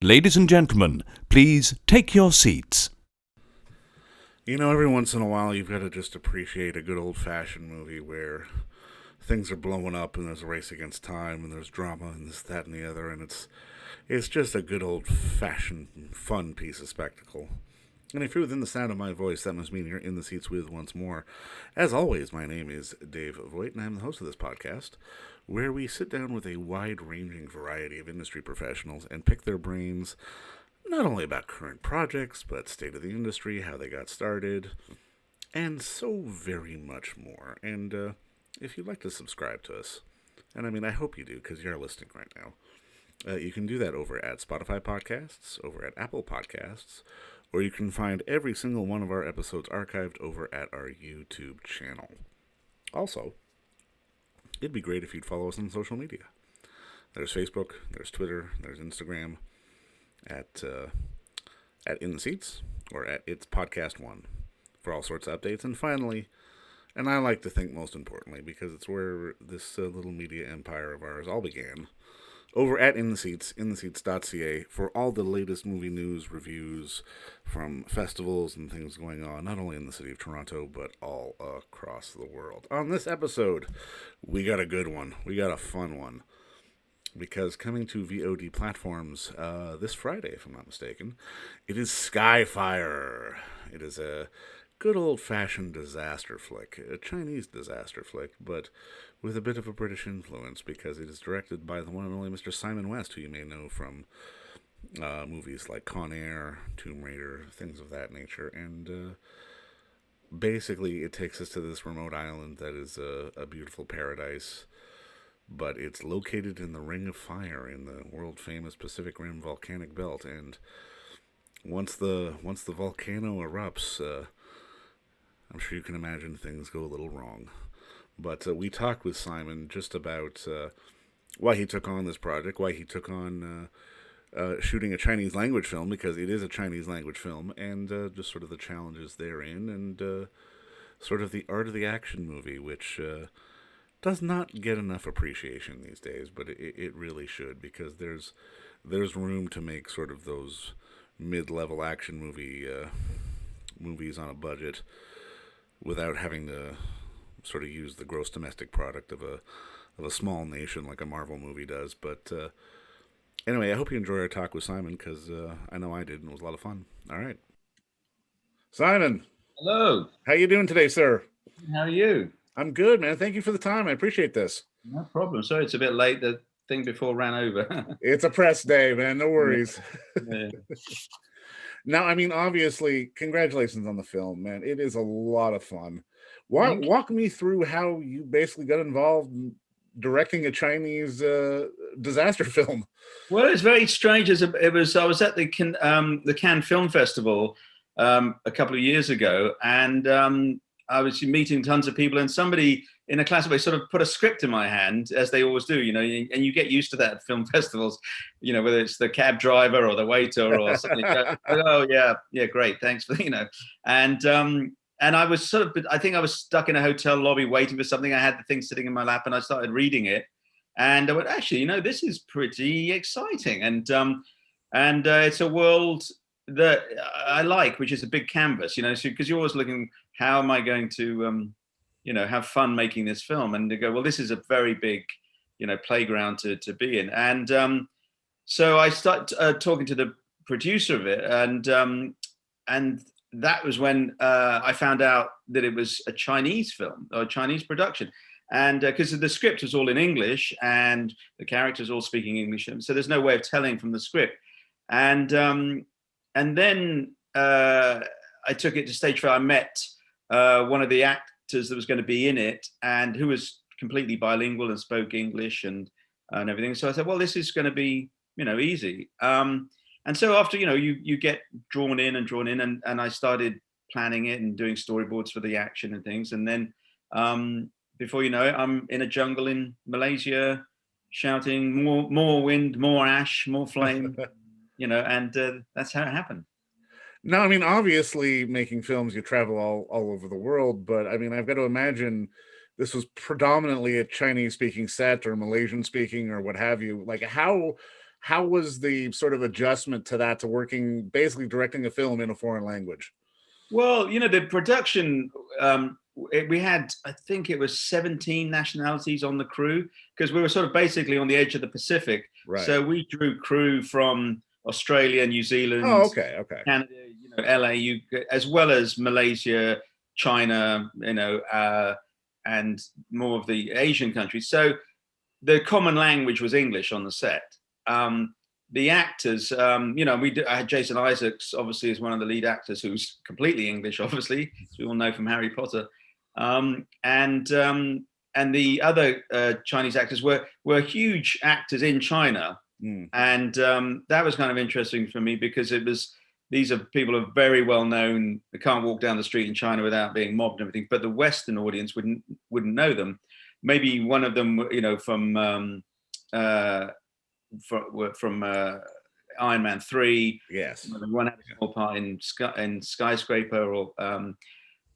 Ladies and gentlemen, please take your seats. You know, every once in a while you've got to just appreciate a good old-fashioned movie where things are blowing up and there's a race against time and there's drama and this, that, and the other, and it's just a good old-fashioned, fun piece of spectacle. And if you're within the sound of my voice, that must mean you're in the seats with once more. As always, my name is Dave Voigt, and I'm the host of this podcast, where we sit down with a wide-ranging variety of industry professionals and pick their brains not only about current projects, but state of the industry, how they got started, and so very much more. And if you'd like to subscribe to us, and I mean, I hope you do, because you're listening right now, you can do that over at Spotify Podcasts, over at Apple Podcasts, or you can find every single one of our episodes archived over at our YouTube channel. Also, it'd be great if you'd follow us on social media. There's Facebook, there's Twitter, there's Instagram, at In the Seats, or at It's Podcast One, for all sorts of updates. And finally, and I like to think most importantly, because it's where this little media empire of ours all began, over at In the Seats, intheseats.ca, for all the latest movie news, reviews from festivals and things going on, not only in the city of Toronto, but all across the world. On this episode, we got a good one. We got a fun one. Because coming to VOD platforms this Friday, if I'm not mistaken, it is Skyfire. It is a good old-fashioned disaster flick, a Chinese disaster flick, but with a bit of a British influence, because it is directed by the one and only Mr. Simon West, who you may know from movies like Con Air, Tomb Raider, things of that nature. And basically, it takes us to this remote island that is a beautiful paradise, but it's located in the Ring of Fire in the world-famous Pacific Rim volcanic belt. And once the volcano erupts, I'm sure you can imagine things go a little wrong. But we talked with Simon just about why he took on this project, why he took on shooting a Chinese language film, because it is a Chinese language film, and just sort of the challenges therein, and sort of the art of the action movie, which does not get enough appreciation these days, but it really should, because there's room to make sort of those mid-level action movies on a budget without having to sort of use the gross domestic product of a small nation like a Marvel movie does. But anyway, I hope you enjoy our talk with Simon, because I know I did, and it was a lot of fun. All right. Simon. Hello. How you doing today, sir? How are you? I'm good, man. Thank you for the time. I appreciate this. No problem. Sorry, it's a bit late. The thing before ran over. It's a press day, man. No worries. Yeah. Now, I mean, obviously, congratulations on the film, man. It is a lot of fun. Walk me through how you basically got involved in directing a Chinese disaster film. Well, it's very strange. I was at the Cannes Film Festival a couple of years ago, and I was meeting tons of people, and somebody in a class sort of put a script in my hand, as they always do, and you get used to that at film festivals, whether it's the cab driver or the waiter or something. Oh yeah, great, thanks for and I was I think I was stuck in a hotel lobby waiting for something. I had the thing sitting in my lap, and I started reading it, and I went, actually, this is pretty exciting, and it's a world that I like, which is a big canvas, because you're always looking, how am I going to have fun making this film? And they go, well, this is a very big playground to be in. And so I started talking to the producer of it, and that was when I found out that it was a Chinese film, or a Chinese production. And because the script was all in English and the characters all speaking English, so there's no way of telling from the script. And then I took it to stage fair. I met one of the actors that was going to be in it, and who was completely bilingual and spoke English and everything. So I said, well, this is going to be easy. And so after you get drawn in, and I started planning it and doing storyboards for the action and things, and then before you know it, I'm in a jungle in Malaysia shouting more wind, more ash, more flame, and that's how it happened. No, I mean, obviously, making films, you travel all over the world, but I mean, I've got to imagine this was predominantly a Chinese-speaking set or Malaysian-speaking or what have you. Like, how how was the sort of adjustment to that, to working basically directing a film in a foreign language? Well, the production, we had, I think it was 17 nationalities on the crew, because we were sort of basically on the edge of the Pacific. Right. So we drew crew from Australia, New Oh, Zealand, okay, okay. Canada, LA, as well as Malaysia, China, and more of the Asian countries. So the common language was English on the set. The actors, I had Jason Isaacs, obviously, as one of the lead actors, who's completely English, obviously, as we all know from Harry Potter. And the other Chinese actors were huge actors in China. Mm. And that was kind of interesting for me, because these are people who are very well known. They can't walk down the street in China without being mobbed and everything. But the Western audience wouldn't know them. Maybe one of them, from Iron Man 3. Yes. One had a small part in Skyscraper,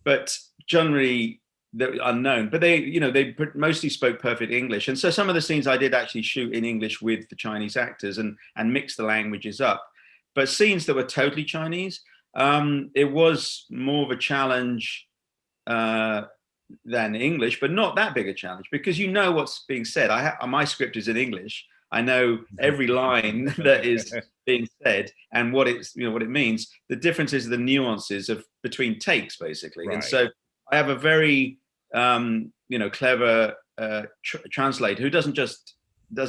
but generally they're unknown. But they mostly spoke perfect English, and so some of the scenes I did actually shoot in English with the Chinese actors and mix the languages up. But scenes that were totally Chinese, it was more of a challenge than English, but not that big a challenge, because what's being said. My script is in English. I know every line that is being said and what what it means. The difference is the nuances between takes, basically. Right. And so I have a very clever translator who doesn't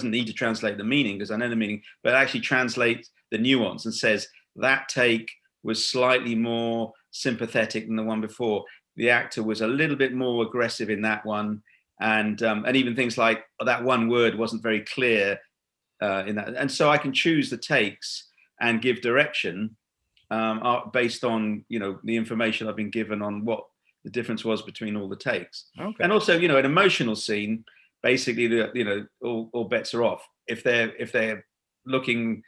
need to translate the meaning, because I know the meaning, but actually translates the nuance and says that take was slightly more sympathetic than the one before. The actor was a little bit more aggressive in that one, and even things like that one word wasn't very clear in that. And so I can choose the takes and give direction based on the information I've been given on what the difference was between all the takes. Okay. And also, an emotional scene, basically, all bets are off. If they're looking,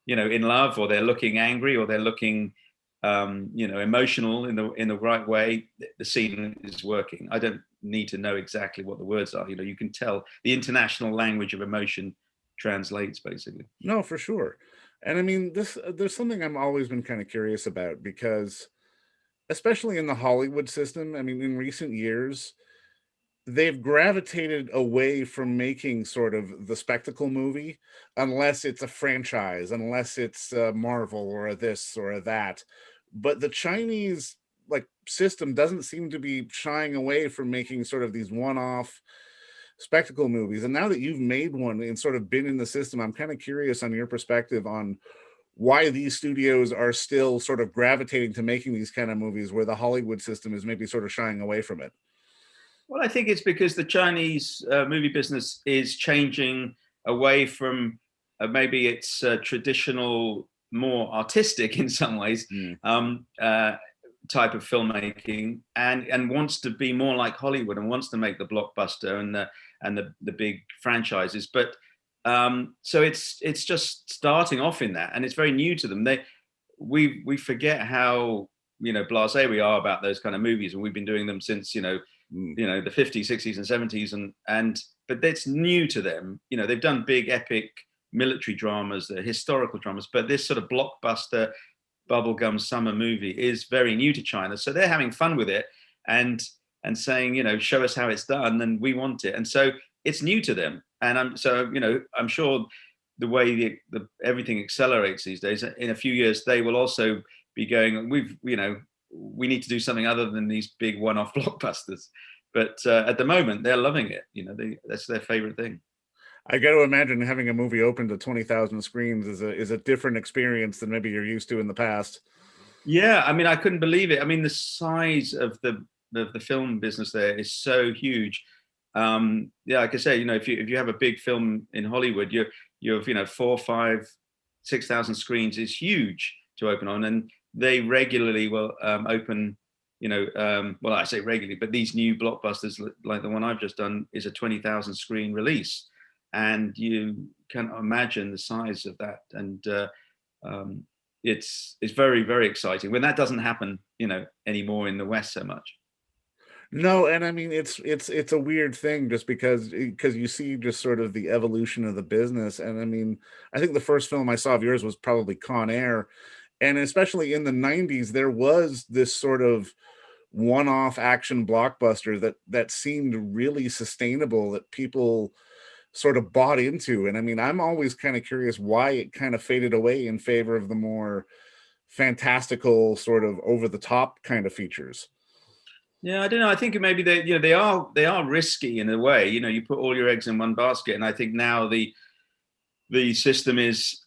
in love, or they're looking angry, or they're looking emotional in the right way, the scene is working. I don't need to know exactly what the words are. You can tell the international language of emotion translates, basically. No, for sure. And I mean, there's something I'm always been kind of curious about, because especially in the Hollywood system, I mean, in recent years, they've gravitated away from making sort of the spectacle movie, unless it's a franchise, unless it's a Marvel or a this or a that. But the Chinese system doesn't seem to be shying away from making sort of these one-off spectacle movies. And now that you've made one and sort of been in the system, I'm kind of curious on your perspective on why these studios are still sort of gravitating to making these kind of movies, where the Hollywood system is maybe sort of shying away from it. Well, I think it's because the Chinese movie business is changing away from maybe its traditional, more artistic in some ways, type of filmmaking, and wants to be more like Hollywood, and wants to make the blockbuster and the big franchises. But so it's just starting off in that, and it's very new to them. We forget how blasé we are about those kind of movies, and we've been doing them since the 50s, 60s, and 70s, but that's new to them. They've done big epic military dramas, historical dramas, but this sort of blockbuster bubblegum summer movie is very new to China. So they're having fun with it and saying, show us how it's done, and we want it. And so it's new to them. And I'm sure the way everything accelerates these days, in a few years, they will also be going, we need to do something other than these big one-off blockbusters. But at the moment, they're loving it. That's their favorite thing. I got to imagine having a movie open to 20,000 screens is a different experience than maybe you're used to in the past. Yeah, I mean, I couldn't believe it. I mean, the size of the film business there is so huge. Like I say, if you have a big film in Hollywood, you have 4, 5, 6,000 screens is huge to open on, and they regularly will open. Well, I say regularly, but these new blockbusters, like the one I've just done, is a 20,000 screen release. And you can imagine the size of that, and it's very, very exciting when that doesn't happen, anymore in the West so much. No, and I mean it's a weird thing just because you see just sort of the evolution of the business, and I mean I think the first film I saw of yours was probably Con Air, and especially in the '90s there was this sort of one-off action blockbuster that seemed really sustainable that people sort of bought into, and I mean I'm always kind of curious why it kind of faded away in favor of the more fantastical sort of over the top kind of features. Yeah, I don't know. I think maybe they are risky in a way. You put all your eggs in one basket, and I think now the system is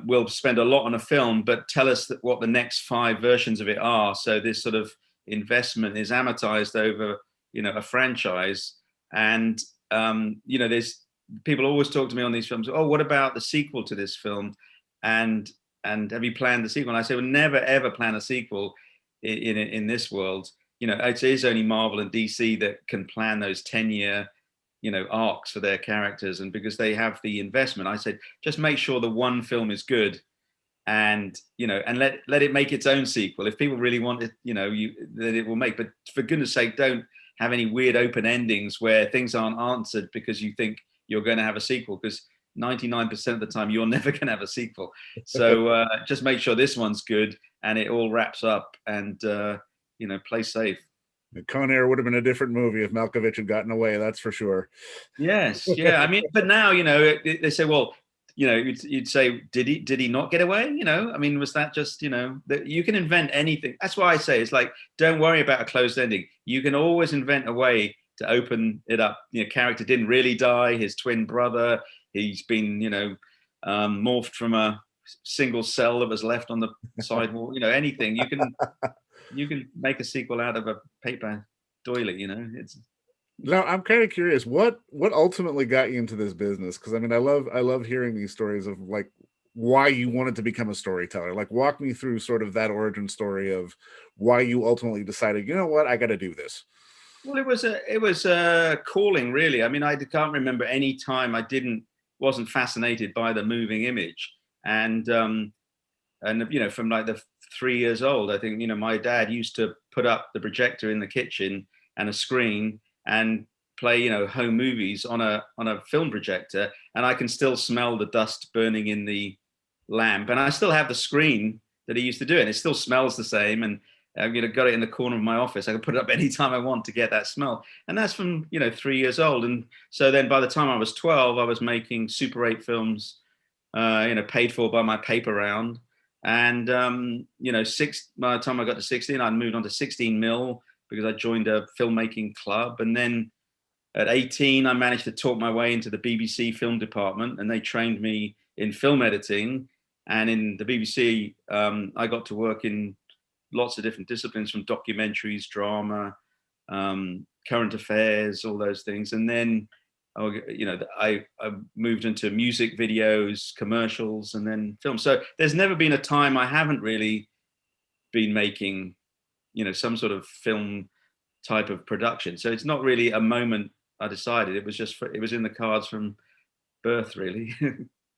we'll spend a lot on a film, but tell us what the next five versions of it are. So this sort of investment is amortized over a franchise, and there's people always talk to me on these films. Oh, what about the sequel to this film? And have you planned the sequel? And I say, well, never ever plan a sequel in this world. It is only Marvel and DC that can plan those 10-year arcs for their characters, and because they have the investment, I said just make sure the one film is good, and and let it make its own sequel if people really want it. That it will make, but for goodness sake, don't have any weird open endings where things aren't answered because you think you're going to have a sequel, because 99% of the time you're never going to have a sequel. So just make sure this one's good and it all wraps up, and play safe. Con Air would have been a different movie if Malkovich had gotten away, that's for sure. Yes, yeah. I mean, but now they say, well, you'd say, did he not get away? I mean, was that just that you can invent anything? That's why I say it's like, don't worry about a closed ending. You can always invent a way to open it up. Character didn't really die. His twin brother, he's been morphed from a single cell that was left on the sidewalk. Anything you can make a sequel out of a paper doily. It's Now I'm kind of curious what ultimately got you into this business, because I mean I love hearing these stories of like why you wanted to become a storyteller. Like walk me through sort of that origin story of why you ultimately decided, you know what, I got to do this. well, it was a calling, really. I mean, I can't remember any time I wasn't fascinated by the moving image, and from like the 3 years old, I think my dad used to put up the projector in the kitchen and a screen and play home movies on a film projector, and I can still smell the dust burning in the lamp, and I still have the screen that he used to do it, and it still smells the same, and I've got it in the corner of my office. I can put it up anytime I want to get that smell, and that's from 3 years old. And so then by the time I was 12, I was making Super 8 films, paid for by my paper round. And by the time I got to 16, I'd moved on to 16 mil because I joined a filmmaking club. And then at 18, I managed to talk my way into the BBC film department, and they trained me in film editing. And in the BBC, I got to work in lots of different disciplines, from documentaries, drama, current affairs, all those things. And then I moved into music videos, commercials, and then film. So there's never been a time I haven't really been making, some sort of film type of production. So it's not really a moment I decided. It was it was in the cards from birth, really.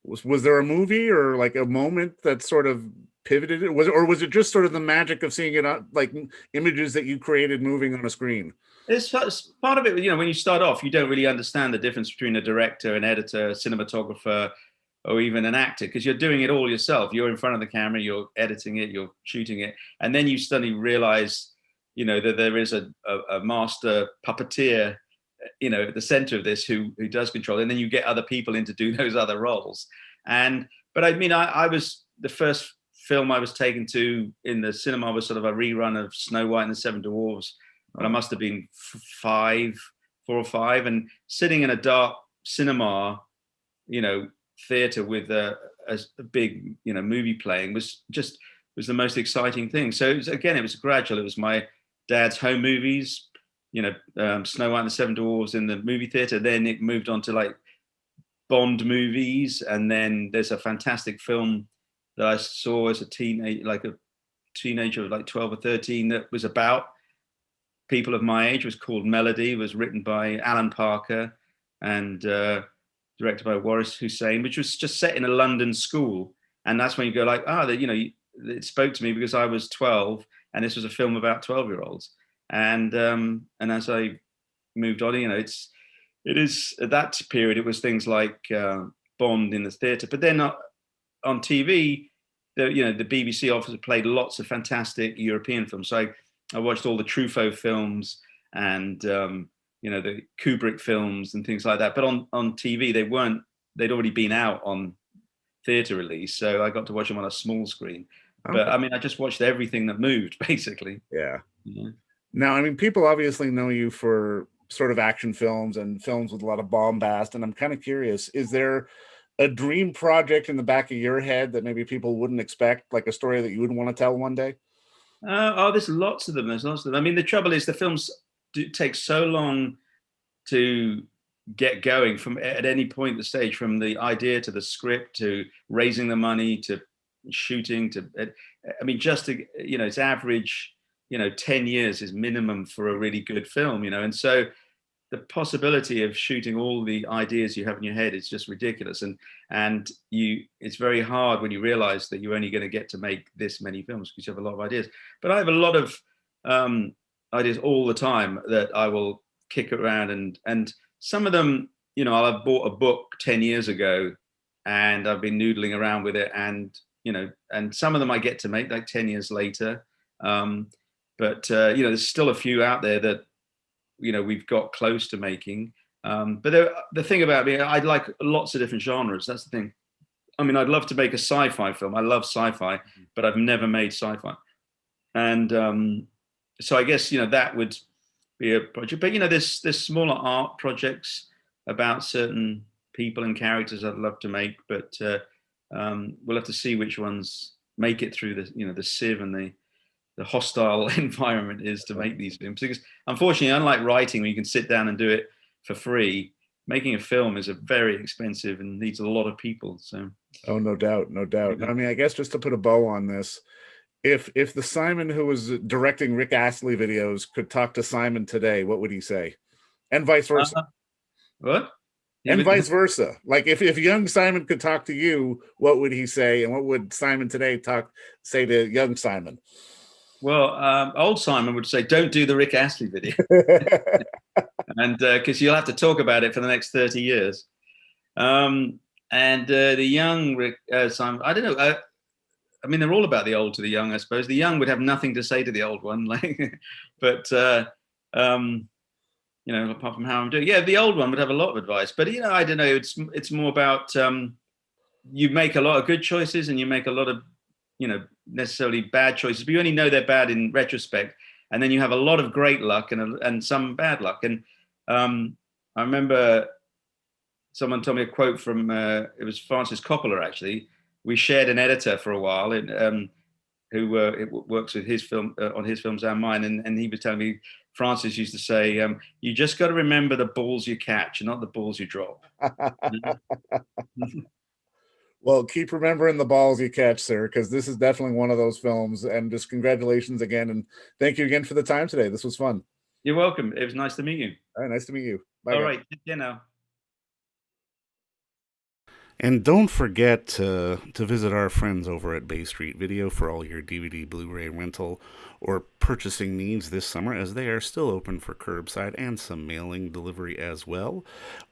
Was there a movie or like a moment that sort of pivoted it? Was it just sort of the magic of seeing it on like images that you created moving on a screen? It's part of it. When you start off, you don't really understand the difference between a director, an editor, a cinematographer, or even an actor, because you're doing it all yourself. You're in front of the camera, you're editing it, you're shooting it, and then you suddenly realize, that there is a master puppeteer, at the center of this who does control, and then you get other people in to do those other roles. But I mean, I was the first film I was taken to in the cinema was sort of a rerun of Snow White and the Seven Dwarfs. But I must have been 4 or 5, and sitting in a dark cinema, theater with a big, movie playing was the most exciting thing. So it was gradual. It was my dad's home movies, Snow White and the Seven Dwarfs in the movie theater. Then it moved on to like Bond movies, and then there's a fantastic film that I saw as a teenager of like 12 or 13 that was about people of my age. It was called Melody. It was written by Alan Parker and directed by Waris Hussein, which was just set in a London school. And that's when you go like, it spoke to me because I was 12 and this was a film about 12-year-olds. And as I moved on, it is at that period it was things like Bond in the theatre, but then on TV, the BBC officer played lots of fantastic European films. So I watched all the Truffaut films and the Kubrick films and things like that. But on TV, they'd already been out on theatre release, so I got to watch them on a small screen. Okay. But I mean, I just watched everything that moved, basically. Yeah. Now, I mean, people obviously know you for sort of action films and films with a lot of bombast, and I'm kind of curious, is there a dream project in the back of your head that maybe people wouldn't expect, like a story that you would want to tell one day? There's lots of them. I mean, the trouble is the films do take so long to get going from at any point in the stage, from the idea to the script to raising the money to shooting to, I mean, just to, it's average, 10 years is minimum for a really good film, and so the possibility of shooting all the ideas you have in your head is just ridiculous. And it's very hard when you realize that you're only going to get to make this many films because you have a lot of ideas. But I have a lot of ideas all the time that I will kick around, and some of them, I'll have bought a book 10 years ago and I've been noodling around with it, and some of them I get to make like 10 years later. But there's still a few out there that we've got close to making. But the thing about me, I like lots of different genres. That's the thing. I mean, I'd love to make a sci-fi film. I love sci-fi, but I've never made sci-fi. And so I guess, that would be a project. But, there's smaller art projects about certain people and characters I'd love to make. But we'll have to see which ones make it through the sieve and the hostile environment is to make these films. Because unfortunately, unlike writing, where you can sit down and do it for free, making a film is very expensive and needs a lot of people. So, oh, no doubt. I mean, I guess just to put a bow on this, if the Simon who was directing Rick Astley videos could talk to Simon today, what would he say? And vice versa. What? And vice versa. Like if young Simon could talk to you, what would he say? And what would Simon today say to young Simon? Well, old Simon would say, "Don't do the Rick Astley video," and because you'll have to talk about it for the next 30 years. And the young Rick Simon, I don't know. I mean, they're all about the old to the young, I suppose. The young would have nothing to say to the old one, but apart from how I'm doing, the old one would have a lot of advice. But I don't know. It's more about you make a lot of good choices and you make a lot of necessarily bad choices, but you only know they're bad in retrospect, and then you have a lot of great luck and some bad luck. And I remember someone told me a quote from it was Francis Coppola. Actually, we shared an editor for a while, who works with his film on his films and mine, and he was telling me Francis used to say, "You just got to remember the balls you catch, and not the balls you drop." Well, keep remembering the balls you catch, sir, because this is definitely one of those films. And just congratulations again. And thank you again for the time today. This was fun. You're welcome. It was nice to meet you. All right, nice to meet you. Bye. All right, take care now. And don't forget to visit our friends over at Bay Street Video for all your DVD, Blu-ray rental, or purchasing needs this summer, as they are still open for curbside and some mailing delivery as well.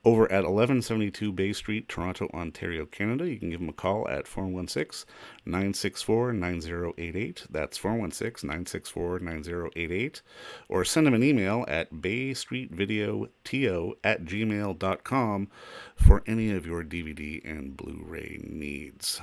Over at 1172 Bay Street, Toronto, Ontario, Canada. You can give them a call at 416-964-9088. That's 416-964-9088. Or send them an email at baystreetvideoto@gmail.com for any of your DVD and Blu-ray needs.